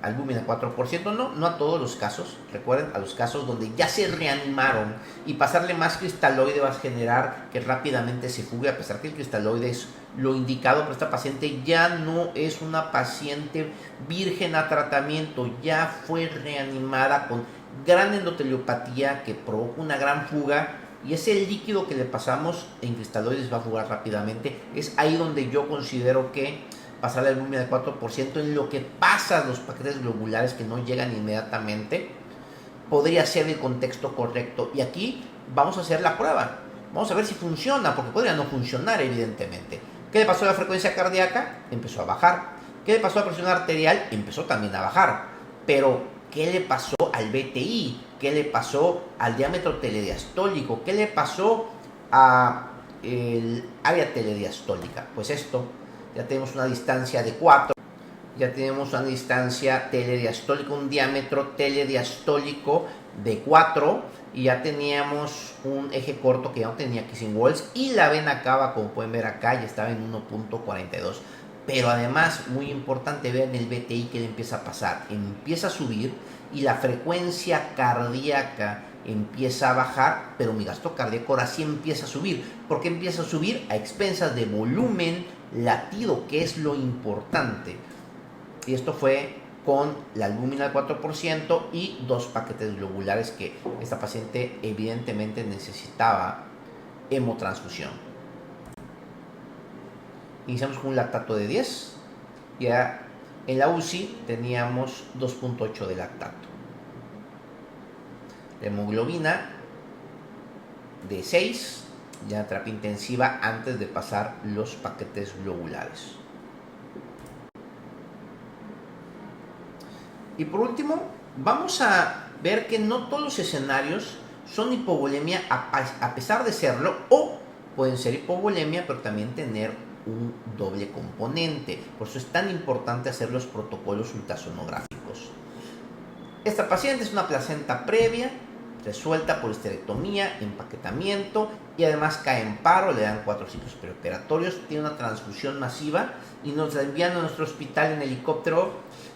Speaker 1: albúmina del 4%? No a todos los casos. Recuerden, a los casos donde ya se reanimaron, y pasarle más cristaloide va a generar que rápidamente se fugue, a pesar que el cristaloide es lo indicado, pero esta paciente ya no es una paciente virgen a tratamiento, ya fue reanimada con gran endoteliopatía que provoca una gran fuga, y ese líquido que le pasamos en cristaloides va a fugar rápidamente. Es ahí donde yo considero que pasar la albúmina del 4% en lo que pasa los paquetes globulares que no llegan inmediatamente podría ser el contexto correcto. Y aquí vamos a hacer la prueba, vamos a ver si funciona, porque podría no funcionar evidentemente. ¿Qué le pasó a la frecuencia cardíaca? Empezó a bajar. ¿Qué le pasó a la presión arterial? Empezó también a bajar. Pero ¿qué le pasó al BTI? ¿Qué le pasó al diámetro telediastólico? ¿Qué le pasó a el área telediastólica? Pues esto, ya tenemos una distancia de 4, ya tenemos una distancia telediastólica, un diámetro telediastólico de 4, y ya teníamos un eje corto que ya no tenía Kissing Walls, y la vena cava, como pueden ver acá, ya estaba en 1.42. Pero además, muy importante, vean el BTI que le empieza a pasar. Empieza a subir y la frecuencia cardíaca empieza a bajar, pero mi gasto cardíaco ahora sí empieza a subir. ¿Por qué empieza a subir? A expensas de volumen latido, que es lo importante. Y esto fue con la albúmina al 4% y 2 paquetes globulares que esta paciente evidentemente necesitaba hemotransfusión. Iniciamos con un lactato de 10, ya en la UCI teníamos 2.8 de lactato. La hemoglobina de 6, ya en terapia intensiva antes de pasar los paquetes globulares. Y por último, vamos a ver que no todos los escenarios son hipovolemia a pesar de serlo, o pueden ser hipovolemia pero también tener un doble componente. Por eso es tan importante hacer los protocolos ultrasonográficos. Esta paciente es una placenta previa, resuelta por histerectomía, empaquetamiento y además cae en paro, le dan 4 ciclos preoperatorios, tiene una transfusión masiva y nos la envían a nuestro hospital en helicóptero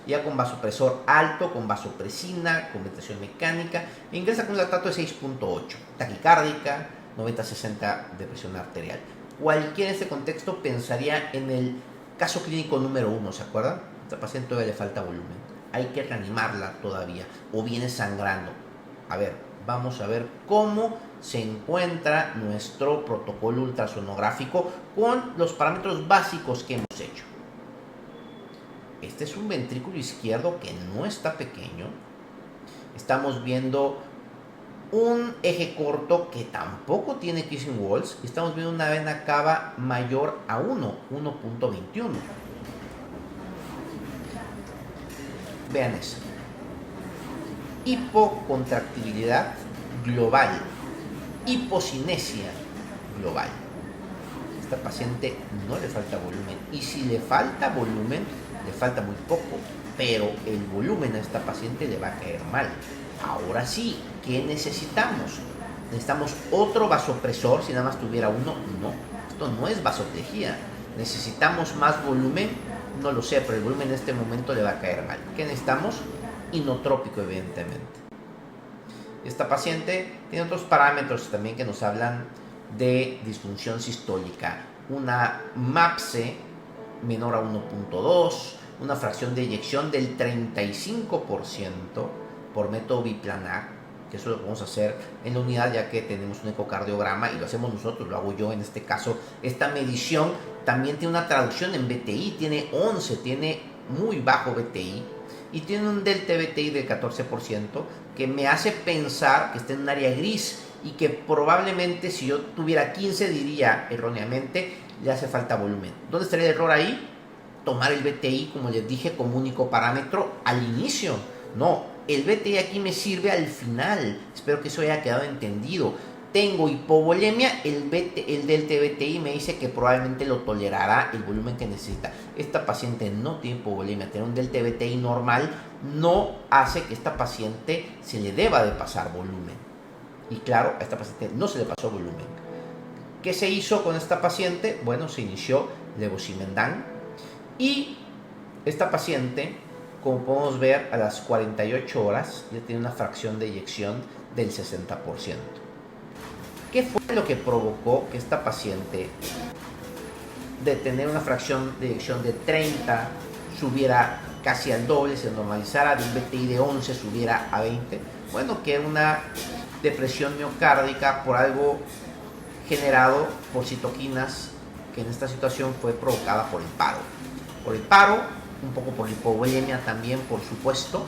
Speaker 1: ya con vasopresor alto, con vasopresina, con ventilación mecánica, e ingresa con un lactato de 6.8, taquicárdica, 90-60 de presión arterial. Cualquiera en este contexto pensaría en el caso clínico número 1, ¿se acuerdan? A esta paciente todavía le falta volumen, hay que reanimarla todavía, o viene sangrando. A ver, vamos a ver cómo se encuentra nuestro protocolo ultrasonográfico con los parámetros básicos que hemos hecho. Este es un ventrículo izquierdo que no está pequeño. Estamos viendo un eje corto que tampoco tiene kissing walls. Estamos viendo una vena cava mayor a 1.21. Vean eso. Hipocontractibilidad global. Hipocinesia global. Esta paciente no le falta volumen. Y si le falta volumen, le falta muy poco, pero el volumen a esta paciente le va a caer mal. Ahora sí, ¿qué necesitamos? Necesitamos otro vasopresor. Si nada más tuviera uno, no, esto no es vasoplejía. Necesitamos más volumen, no lo sé, pero el volumen en este momento le va a caer mal. ¿Qué necesitamos? Inotrópico, evidentemente. Esta paciente tiene otros parámetros también que nos hablan de disfunción sistólica. Una MAPSE menor a 1.2, una fracción de eyección del 35% por método biplanar, que eso lo podemos hacer en la unidad ya que tenemos un ecocardiograma y lo hacemos nosotros, lo hago yo en este caso. Esta medición también tiene una traducción en BTI, tiene 11, tiene muy bajo BTI y tiene un delta BTI del 14% que me hace pensar que está en un área gris y que probablemente si yo tuviera 15 diría erróneamente le hace falta volumen. ¿Dónde estaría el error ahí? Tomar el BTI, como les dije, como único parámetro al inicio. No, el BTI aquí me sirve al final. Espero que eso haya quedado entendido. Tengo hipovolemia, el delta BTI me dice que probablemente lo tolerará el volumen que necesita. Esta paciente no tiene hipovolemia, tener un delta BTI normal no hace que esta paciente se le deba de pasar volumen. Y claro, a esta paciente no se le pasó volumen. ¿Qué se hizo con esta paciente? Bueno, se inició levosimendan y esta paciente, como podemos ver, a las 48 horas ya tiene una fracción de eyección del 60%. ¿Qué fue lo que provocó que esta paciente, de tener una fracción de eyección de 30, subiera casi al doble, se normalizara, de un BTI de 11 subiera a 20? Bueno, que una depresión miocárdica por algo generado por citoquinas, que en esta situación fue provocada por el paro. Por el paro, un poco por la hipovolemia también, por supuesto.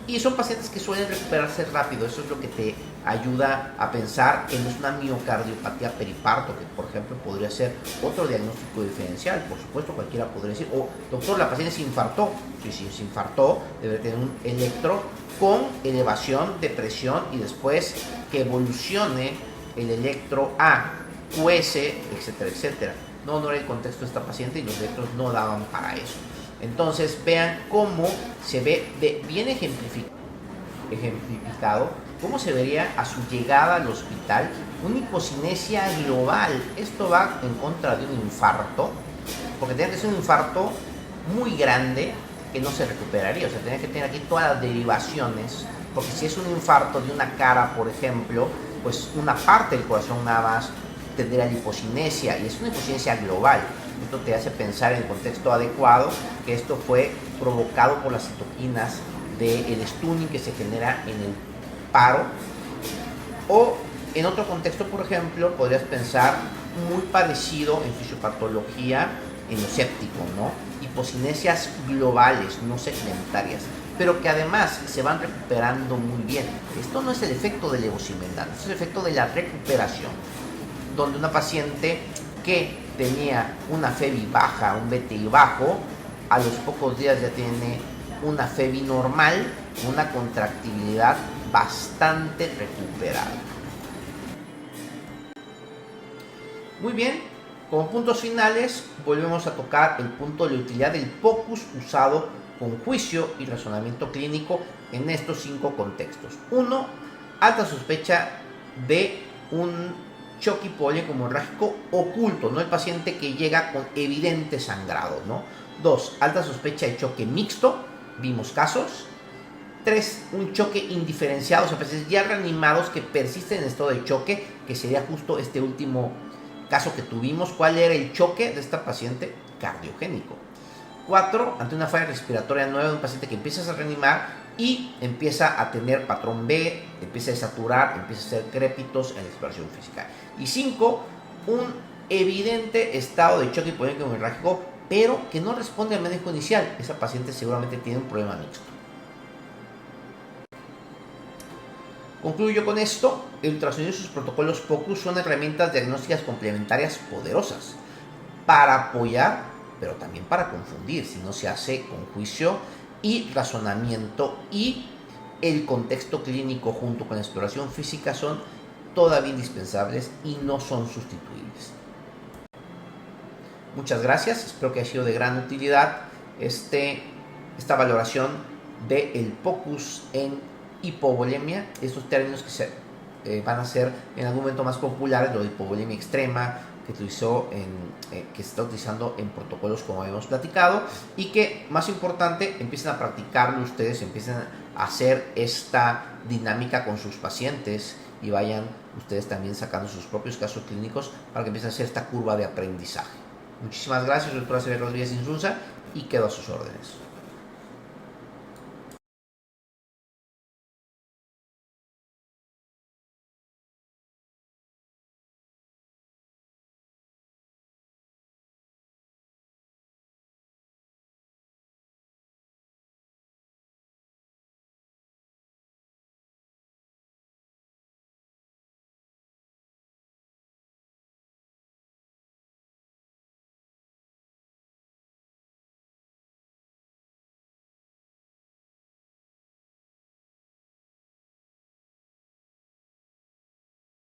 Speaker 1: Y son pacientes que suelen recuperarse rápido. Eso es lo que te ayuda a pensar que no es una miocardiopatía periparto, que por ejemplo podría ser otro diagnóstico diferencial. Por supuesto, cualquiera podría decir, oh, doctor, la paciente se infartó. Sí, sí, se infartó, debe tener un electro con elevación de presión y después que evolucione el electro a QS, etcétera, etcétera. No era el contexto de esta paciente y los electros no daban para eso. Entonces vean cómo se ve bien ejemplificado, cómo se vería a su llegada al hospital una hipocinesia global. Esto va en contra de un infarto, porque tiene que ser un infarto muy grande que no se recuperaría. O sea, tiene que tener aquí todas las derivaciones, porque si es un infarto de una cara, por ejemplo, pues una parte del corazón nada más tendría la hipocinesia, y es una hipocinesia global. Esto te hace pensar en el contexto adecuado que esto fue provocado por las citoquinas del stunning que se genera en el paro. O en otro contexto, por ejemplo, podrías pensar muy parecido en fisiopatología en lo séptico, ¿no? Hipocinesias globales, no segmentarias, pero que además se van recuperando muy bien. Esto no es el efecto del levosimendan, es el efecto de la recuperación, donde una paciente que tenía una FEBI baja, un BTI bajo, a los pocos días ya tiene una FEBI normal, una contractibilidad bastante recuperada. Muy bien, como puntos finales volvemos a tocar el punto de la utilidad del POCUS usado con juicio y razonamiento clínico en estos 5 contextos. 1. Alta sospecha de un choque hipovolémico hemorrágico oculto, no el paciente que llega con evidente sangrado, ¿no? 2. Alta sospecha de choque mixto, vimos casos. 3. Un choque indiferenciado, o sea, pacientes ya reanimados que persisten en estado de choque, que sería justo este último caso que tuvimos. ¿Cuál era el choque de esta paciente? Cardiogénico. 4. Ante una falla respiratoria nueva de un paciente que empieza a reanimar y empieza a tener patrón B, empieza a desaturar, empieza a hacer crépitos en la exploración física. Y 5. Un evidente estado de choque hipovolémico hemorrágico, pero que no responde al manejo inicial. Esa paciente seguramente tiene un problema mixto. Concluyo con esto: el ultrasonido y sus protocolos POCUS son herramientas diagnósticas complementarias poderosas para apoyar, pero también para confundir si no se hace con juicio y razonamiento, y el contexto clínico junto con la exploración física son todavía indispensables y no son sustituibles. Muchas gracias, espero que haya sido de gran utilidad esta valoración del POCUS en hipovolemia, estos términos que se van a ser en algún momento más populares, lo de hipovolemia extrema, que se está utilizando en protocolos como habíamos platicado, y que, más importante, empiecen a practicarlo ustedes, empiecen a hacer esta dinámica con sus pacientes y vayan ustedes también sacando sus propios casos clínicos para que empiecen a hacer esta curva de aprendizaje. Muchísimas gracias, soy el Dr. Xavier Rodríguez Insunza y quedo a sus órdenes.